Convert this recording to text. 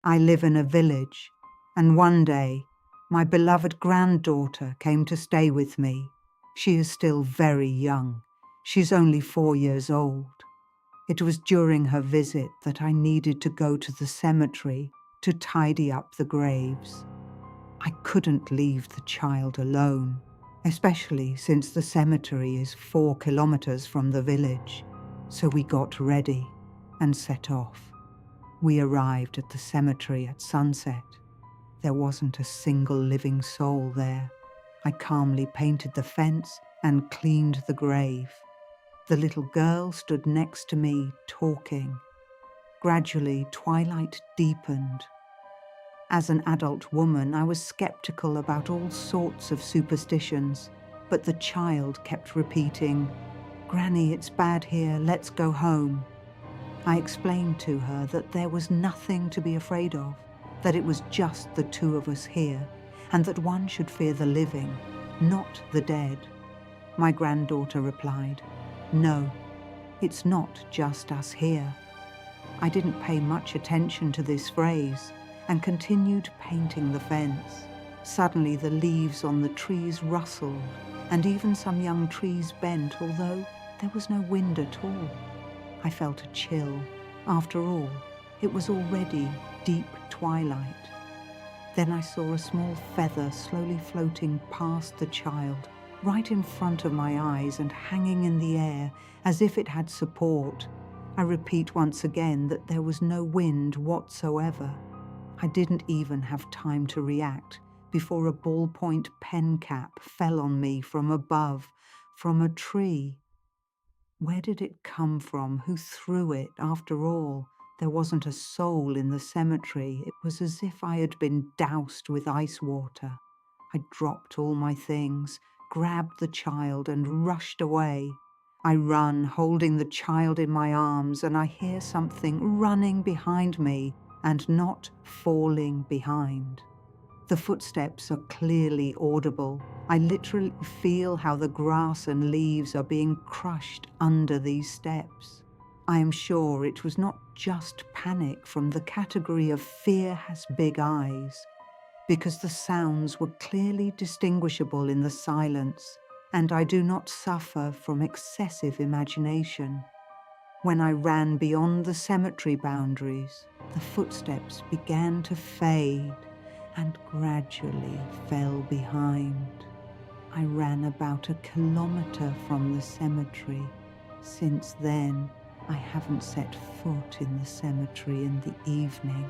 I live in a village, and one day, my beloved granddaughter came to stay with me. She is still very young. She's only 4 years old. It was during her visit that I needed to go to the cemetery to tidy up the graves. I couldn't leave the child alone, especially since the cemetery is 4 kilometers from the village. So we got ready and set off. We arrived at the cemetery at sunset. There wasn't a single living soul there. I calmly painted the fence and cleaned the grave. The little girl stood next to me, talking. Gradually, twilight deepened. As an adult woman, I was skeptical about all sorts of superstitions, but the child kept repeating, "Granny, it's bad here, let's go home." I explained to her that there was nothing to be afraid of, that it was just the 2 of us here, and that one should fear the living, not the dead. My granddaughter replied, "No, it's not just us here." I didn't pay much attention to this phrase and continued painting the fence. Suddenly the leaves on the trees rustled, and even some young trees bent, although there was no wind at all. I felt a chill. After all, it was already deep twilight. Then I saw a small feather slowly floating past the child, right in front of my eyes and hanging in the air as if it had support. I repeat once again that there was no wind whatsoever. I didn't even have time to react before a ballpoint pen cap fell on me from above, from a tree. Where did it come from? Who threw it? After all, there wasn't a soul in the cemetery. It was as if I had been doused with ice water. I dropped all my things, grabbed the child, and rushed away. I run, holding the child in my arms, and I hear something running behind me and not falling behind. The footsteps are clearly audible. I literally feel how the grass and leaves are being crushed under these steps. I am sure it was not just panic from the category of fear has big eyes, because the sounds were clearly distinguishable in the silence, and I do not suffer from excessive imagination. When I ran beyond the cemetery boundaries, the footsteps began to fade and gradually fell behind. I ran about 1 kilometer from the cemetery. Since then, I haven't set foot in the cemetery in the evening.